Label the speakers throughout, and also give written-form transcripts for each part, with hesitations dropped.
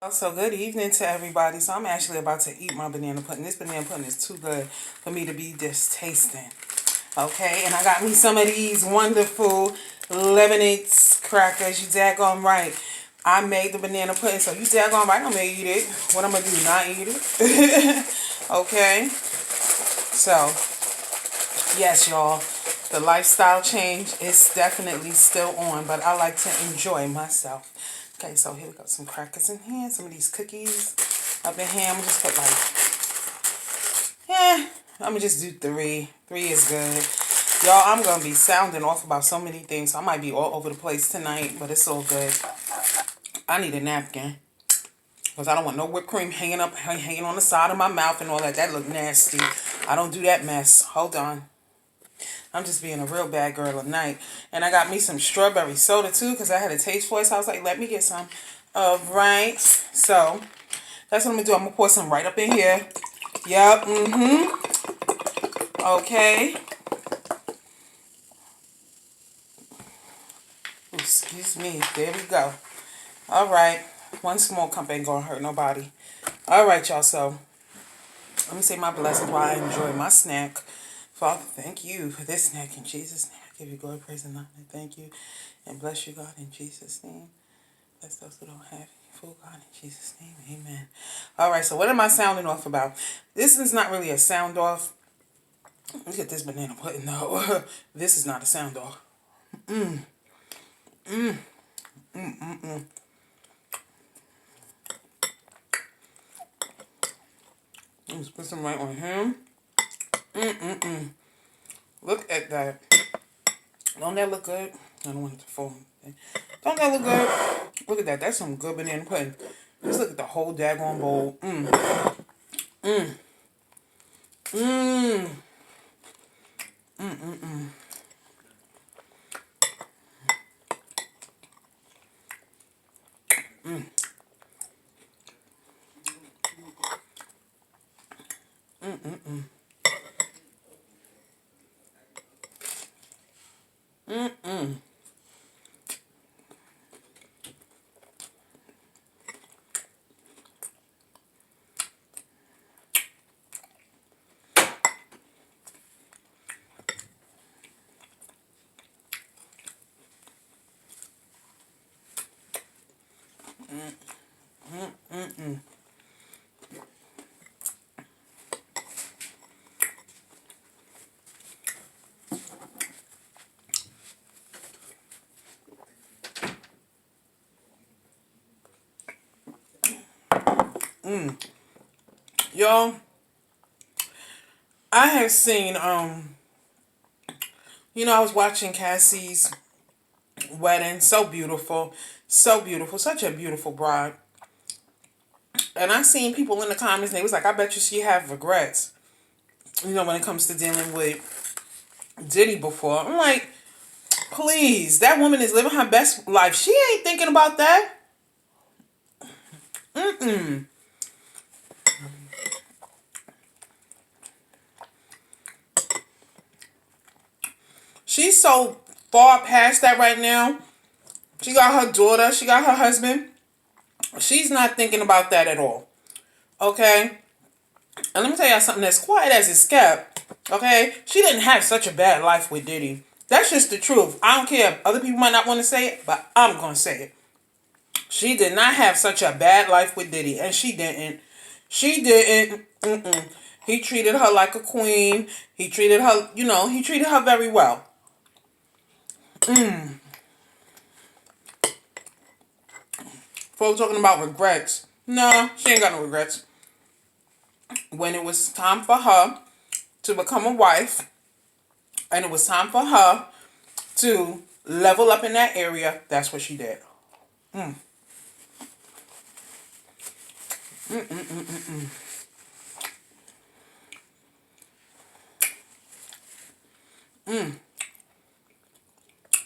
Speaker 1: Also, good evening to everybody. So I'm actually about to eat my banana pudding. This banana pudding is too good for me to be just tasting. Okay, and I got me some of these wonderful lemonade crackers. You daggone right. I made the banana pudding, so you daggone right I'm gonna eat it. What I'm gonna do, not eat it? Okay, so yes, y'all, the lifestyle change is definitely still on, but I like to enjoy myself. Okay, so here we go. Some crackers in here. Some of these cookies up in here. I'm going to just put I'm going to just do 3. 3 is good. Y'all, I'm going to be sounding off about so many things. I might be all over the place tonight, but it's all good. I need a napkin because I don't want no whipped cream hanging on the side of my mouth and all that. That look nasty. I don't do that mess. Hold on. I'm just being a real bad girl tonight. And I got me some strawberry soda too because I had a taste for it. So I was like, let me get some. Right. So that's what I'm going to do. I'm going to pour some right up in here. Yep. Okay. Excuse me. There we go. All right. One small cup ain't going to hurt nobody. All right, y'all. So let me say my blessings while I enjoy my snack. Father, thank you for this snack in Jesus' name. I give you glory, praise, and honor. Thank you. And bless you, God, in Jesus' name. Bless those who don't have any food, God, in Jesus' name. Amen. All right, so what am I sounding off about? This is not really a sound off. Look at this banana pudding, though. This is not a sound off. Let's put some right on him. Look at that. Don't that look good? I don't want it to fall. Don't that look good? Look at that. That's some good banana pudding. Just look at the whole daggone bowl. Y'all, I have seen, I was watching Cassie's wedding. So beautiful. So beautiful. Such a beautiful bride. And I seen people in the comments, and they was like, I bet you she have regrets, when it comes to dealing with Diddy before. I'm like, please, that woman is living her best life. She ain't thinking about that. She's so far past that right now. She got her daughter. She got her husband. She's not thinking about that at all. Okay? And let me tell y'all something that's quiet as it's kept. Okay? She didn't have such a bad life with Diddy. That's just the truth. I don't care. Other people might not want to say it, but I'm going to say it. She did not have such a bad life with Diddy. And she didn't. She didn't. He treated her like a queen. He treated her, he treated her very well. Folks talking about regrets. No, she ain't got no regrets. When it was time for her to become a wife, and it was time for her to level up in that area, that's what she did.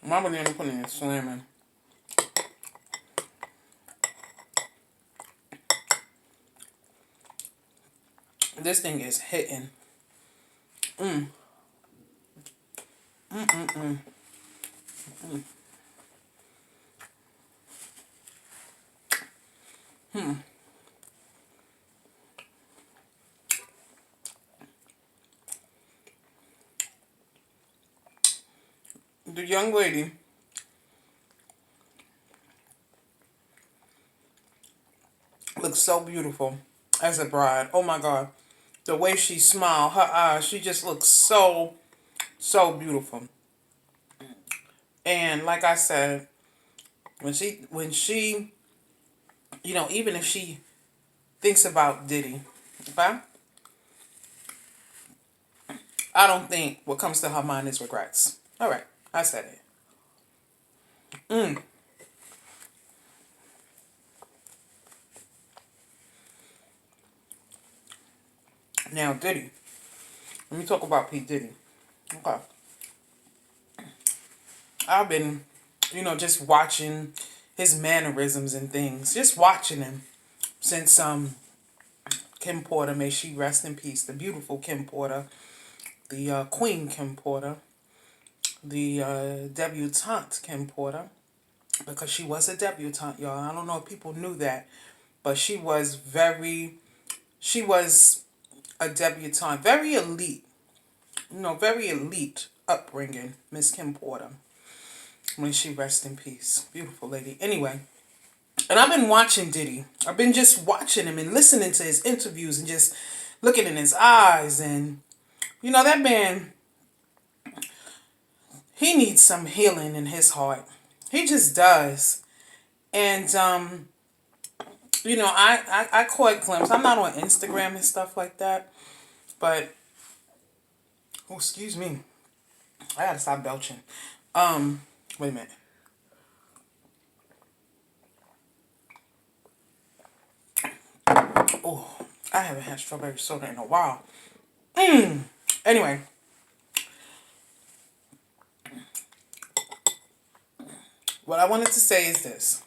Speaker 1: My banana pudding is slamming. This thing is hitting. young lady looks so beautiful as a bride. Oh my God. The way she smiled, her eyes, she just looks so, so beautiful. And like I said, when she, even if she thinks about Diddy, okay? I don't think what comes to her mind is regrets. All right, I said it. Now, Diddy. Let me talk about PDiddy. Okay. I've been, just watching his mannerisms and things. Just watching him since Kim Porter, may she rest in peace. The beautiful Kim Porter, the Queen Kim Porter, the debutante Kim Porter, because she was a debutante, y'all. I don't know if people knew that, but she was a debutante, very elite, very elite upbringing, Miss Kim Porter. When she rest in peace. Beautiful lady. Anyway, and I've been watching Diddy. I've been just watching him and listening to his interviews and just looking in his eyes. And, that man, he needs some healing in his heart. He just does. And, I caught a glimpse. I'm not on Instagram and stuff like that. But, oh, excuse me. I gotta stop belching. Wait a minute. Oh, I haven't had strawberry soda in a while. Anyway. What I wanted to say is this.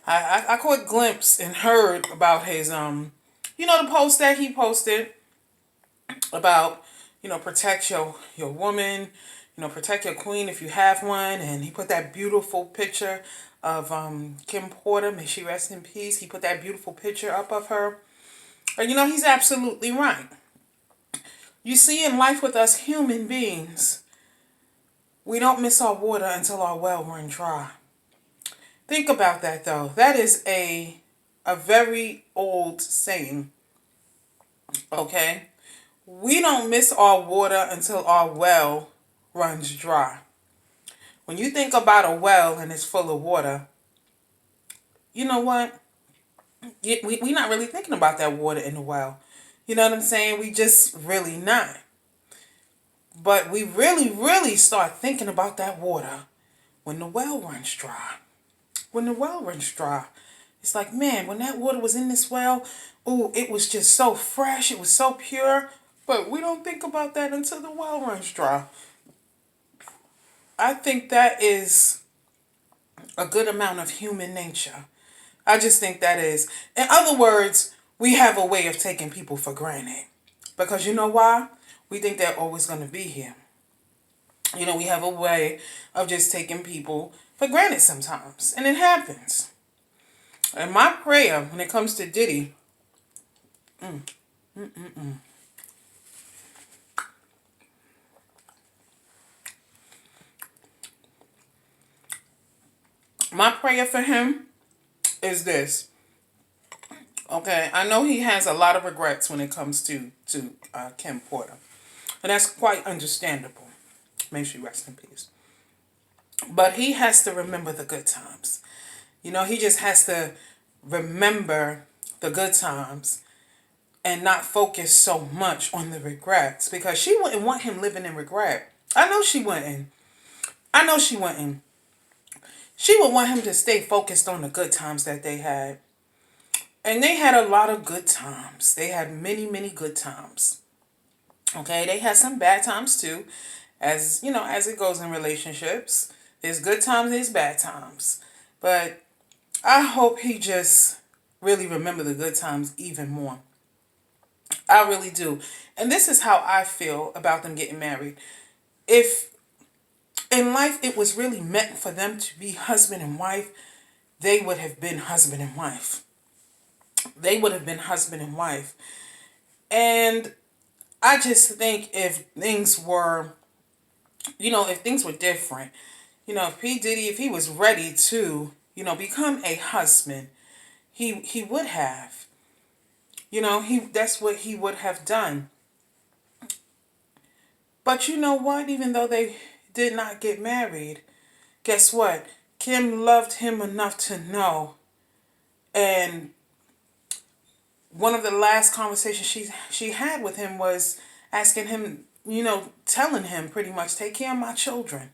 Speaker 1: I caught a glimpse and heard about his, the post that he posted about, protect your woman, protect your queen if you have one. And he put that beautiful picture of Kim Porter, may she rest in peace. He put that beautiful picture up of her. But, he's absolutely right. You see, in life with us human beings, we don't miss our water until our well runs dry. Think about that, though. That is a very old saying. Okay? We don't miss our water until our well runs dry. When you think about a well and it's full of water, you know what? We're not really thinking about that water in the well. You know what I'm saying? We just really not. But we really, really start thinking about that water when the well runs dry. When the well runs dry. It's like, man, when that water was in this well, oh, it was just so fresh. It was so pure. But we don't think about that until the well runs dry. I think that is a good amount of human nature. I just think that is. In other words, we have a way of taking people for granted. Because you know why? We think they're always going to be here. We have a way of just taking people for granted sometimes. And it happens. And my prayer when it comes to Diddy, my prayer for him is this. Okay, I know he has a lot of regrets when it comes to Kim Porter. And that's quite understandable. May she rest in peace. But he has to remember the good times. He just has to remember the good times and not focus so much on the regrets. Because she wouldn't want him living in regret. I know she wouldn't. She would want him to stay focused on the good times that they had. And they had a lot of good times. They had many, many good times. Okay, they had some bad times too. As it goes in relationships. There's good times, there's bad times. But I hope he just really remember the good times even more. I really do. And this is how I feel about them getting married. If in life it was really meant for them to be husband and wife, they would have been husband and wife. They would have been husband and wife. And I just think if things were different, if P. Diddy, if he was ready to, become a husband, he would have. That's what he would have done. But you know what? Even though they did not get married, guess what? Kim loved him enough to know. And one of the last conversations she had with him was asking him, telling him pretty much, take care of my children.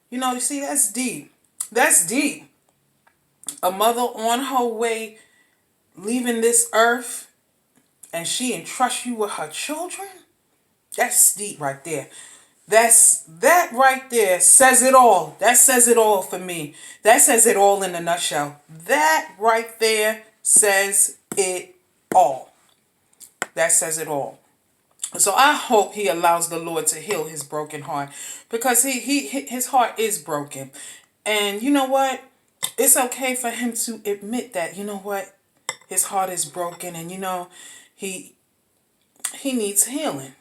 Speaker 1: You see, that's deep. That's deep. A mother on her way leaving this earth and she entrusts you with her children? That's deep right there. That right there says it all. That says it all for me. That says it all in a nutshell. That right there says it all. That says it all. So I hope he allows the Lord to heal his broken heart, because his heart is broken. And you know what? It's okay for him to admit that, his heart is broken, and he needs healing.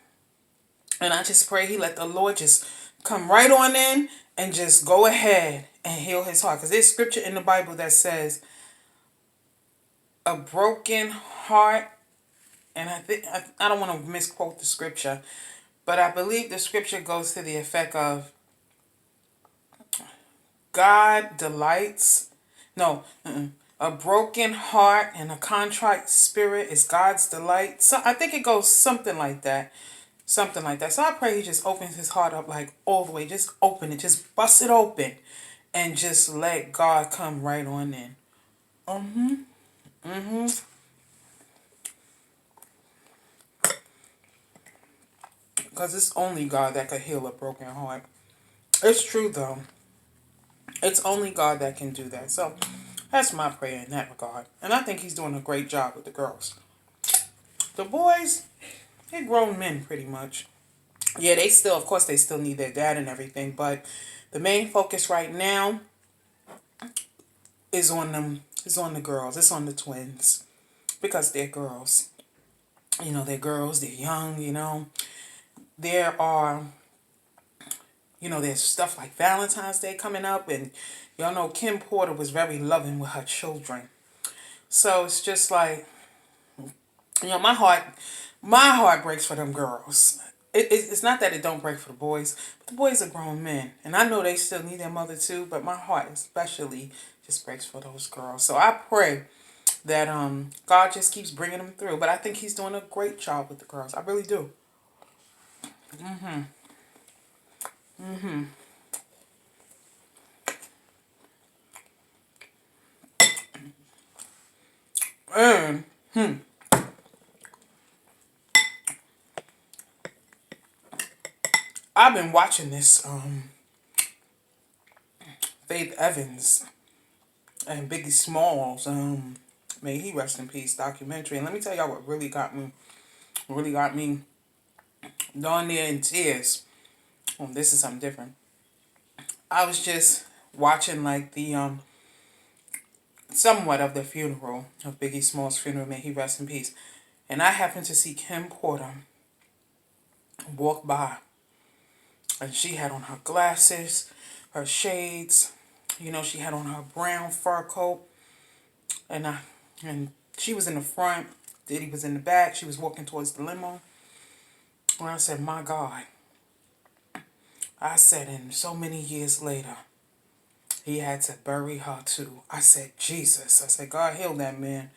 Speaker 1: And I just pray he let the Lord just come right on in and just go ahead and heal his heart. Because there's scripture in the Bible that says a broken heart, and I don't want to misquote the scripture, but I believe the scripture goes to the effect of God delights. No, a broken heart and a contrite spirit is God's delight. So I think it goes something like that. Something like that. So I pray he just opens his heart up like all the way. Just open it. Just bust it open. And just let God come right on in. Because it's only God that could heal a broken heart. It's true though. It's only God that can do that. So that's my prayer in that regard. And I think he's doing a great job with the girls. The boys, they're grown men pretty much. Yeah, of course they still need their dad and everything, but the main focus right now is on them, is on the girls, it's on the twins, because they're girls. They're girls, they're young, There are, there's stuff like Valentine's Day coming up, and y'all know Kim Porter was very loving with her children. So it's just like, my heart breaks for them girls. It's not that it don't break for the boys, but the boys are grown men. And I know they still need their mother too, but my heart especially just breaks for those girls. So I pray that God just keeps bringing them through. But I think he's doing a great job with the girls. I really do. And I've been watching this Faith Evans and Biggie Smalls, may he rest in peace, documentary. And let me tell y'all what really got me down there in tears. This is something different. I was just watching like the somewhat of the funeral of Biggie Smalls' funeral, may he rest in peace. And I happened to see Kim Porter walk by, and she had on her glasses, her shades, she had on her brown fur coat, and she was in the front, Diddy was in the back, she was walking towards the limo. And I said, my God. I said, and so many years later, he had to bury her too. I said, Jesus. I said, God, heal that man.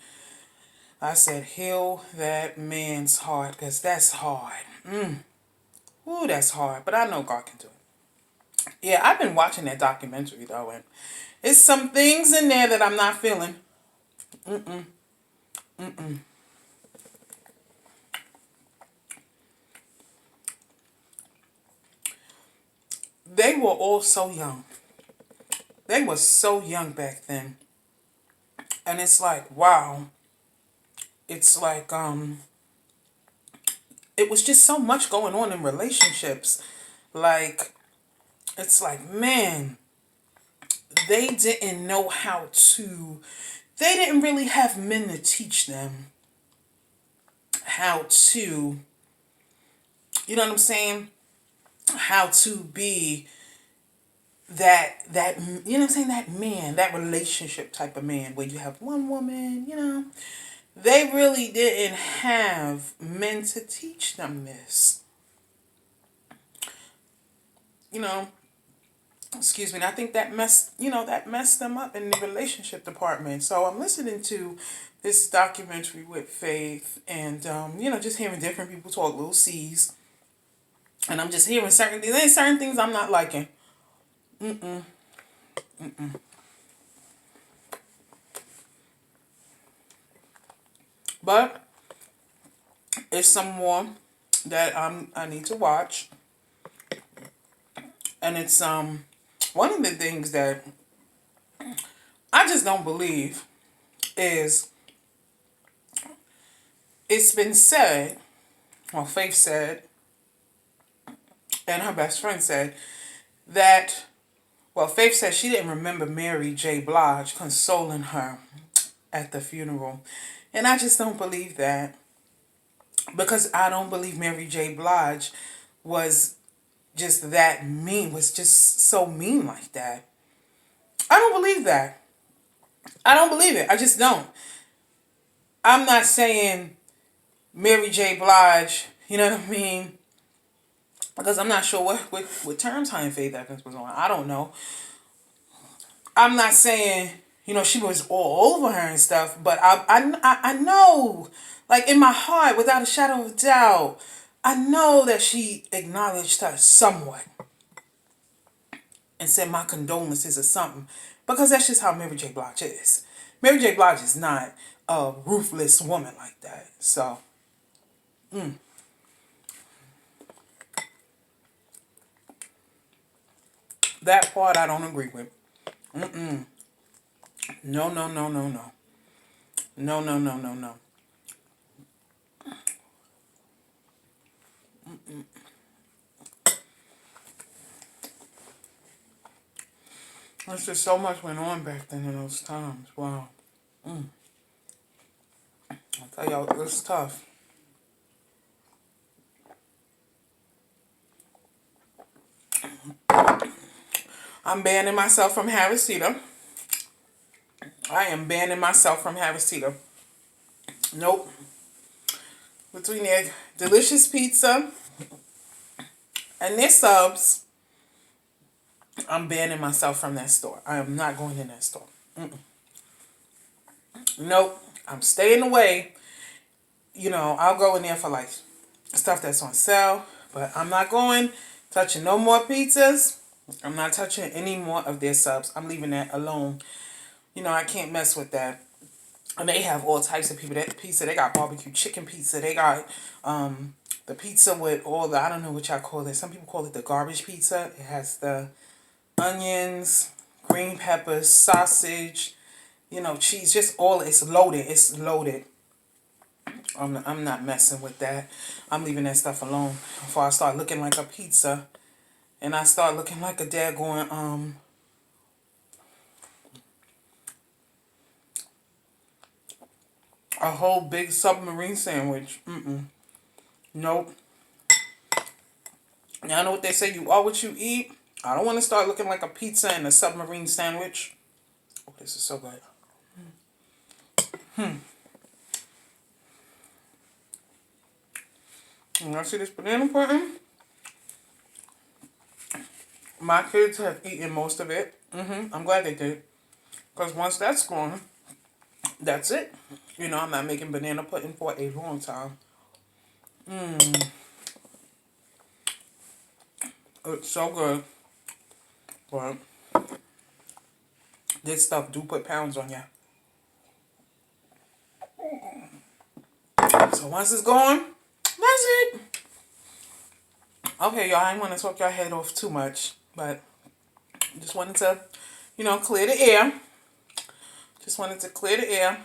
Speaker 1: I said, heal that man's heart, because that's hard. Ooh, that's hard. But I know God can do it. Yeah, I've been watching that documentary, though, and it's some things in there that I'm not feeling. They were all so young. They were so young back then. And it's like, wow. It's like, it was just so much going on in relationships. Like, it's like, man, they didn't know how to, they didn't really have men to teach them how to, you know what I'm saying? How to be that you know what I'm saying, that man, that relationship type of man where you have one woman, you know, they really didn't have men to teach them this. You know, excuse me, and I think that messed them up in the relationship department. So I'm listening to this documentary with Faith, and just hearing different people talk, little C's, and I'm just hearing certain things. There's certain things I'm not liking. But it's some more that I need to watch, and it's one of the things that I just don't believe is, it's been said, well, Faith said, and her best friend said that, well, Faith said she didn't remember Mary J. Blige consoling her at the funeral. And I just don't believe that, because I don't believe Mary J. Blige was just that mean, was just so mean like that. I don't believe that. I don't believe it. I just don't. I'm not saying Mary J. Blige, you know what I mean? Because I'm not sure what terms her and Faith Evans was on. I don't know. I'm not saying, she was all over her and stuff, but I know, like in my heart, without a shadow of a doubt, I know that she acknowledged her somewhat and said my condolences or something, because that's just how Mary J. Blige is. Mary J. Blige is not a ruthless woman like that. So, that part I don't agree with. No, no, no, no, no. No, no, no, no, no. There's just so much went on back then in those times. Wow. I tell y'all, it was tough. I'm banning myself from Harrisita. I am banning myself from Harrisita. Nope. Between their delicious pizza and their subs, I'm banning myself from that store. I am not going in that store. Nope. I'm staying away. I'll go in there for like stuff that's on sale, but I'm not going touching no more pizzas. I'm not touching any more of their subs. I'm leaving that alone. I can't mess with that. And they have all types of pizza. They got barbecue chicken pizza. They got the pizza with all the, I don't know what y'all call it. Some people call it the garbage pizza. It has the onions, green peppers, sausage, cheese. Just all, it's loaded. It's loaded. I'm not messing with that. I'm leaving that stuff alone before I start looking like a pizza. And I start looking like a daggone, a whole big submarine sandwich. Nope. Now I know what they say, you are what you eat. I don't want to start looking like a pizza and a submarine sandwich. Oh, this is so good. And I see this banana pudding. My kids have eaten most of it. I'm glad they did. Because once that's gone, that's it. I'm not making banana pudding for a long time. It's so good. But this stuff do put pounds on you. So once it's gone, that's it. Okay, y'all, I didn't want to talk your head off too much, but just wanted to, clear the air. Just wanted to clear the air.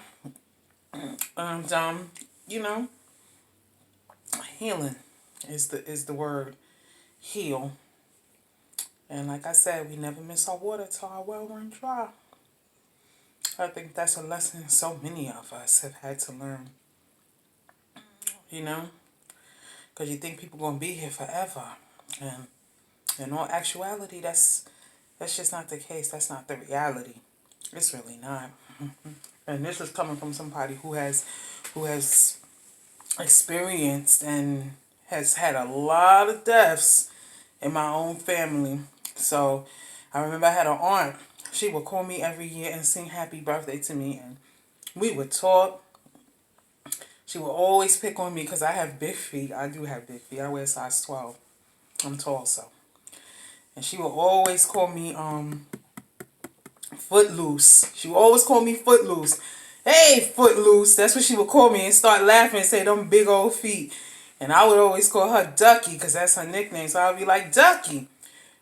Speaker 1: And, healing is the word. Heal. And like I said, we never miss our water till our well run dry. I think that's a lesson so many of us have had to learn. Because you think people going to be here forever. And in all actuality, that's That's just not the case. That's not the reality. It's really not. And this is coming from somebody who has experienced and has had a lot of deaths in my own family. So I remember I had an aunt. She would call me every year and sing happy birthday to me, and we would talk. She would always pick on me because I have big feet. I do have big feet. I wear size 12. I'm tall, so. And she would always call me Footloose. She would always call me Footloose. Hey, Footloose. That's what she would call me and start laughing and say, them big old feet. And I would always call her Ducky because that's her nickname. So I would be like, Ducky.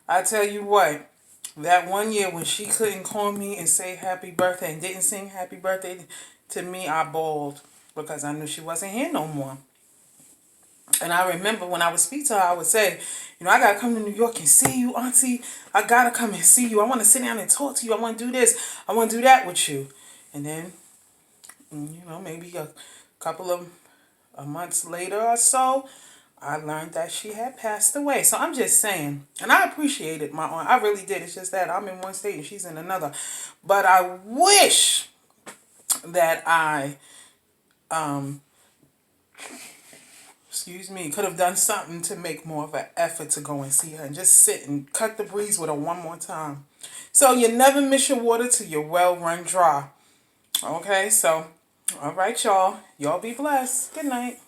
Speaker 1: I tell you what, that one year when she couldn't call me and say happy birthday and didn't sing happy birthday to me, I bawled because I knew she wasn't here no more. And I remember when I would speak to her, I would say, I got to come to New York and see you, Auntie. I got to come and see you. I want to sit down and talk to you. I want to do this. I want to do that with you. And then, maybe a couple of months later or so, I learned that she had passed away. So I'm just saying, and I appreciated my aunt. I really did. It's just that I'm in one state and she's in another. But I wish that I, could have done something to make more of an effort to go and see her and just sit and cut the breeze with her one more time. So you never miss your water till your well run dry. Okay, so, all right, y'all. Y'all be blessed. Good night.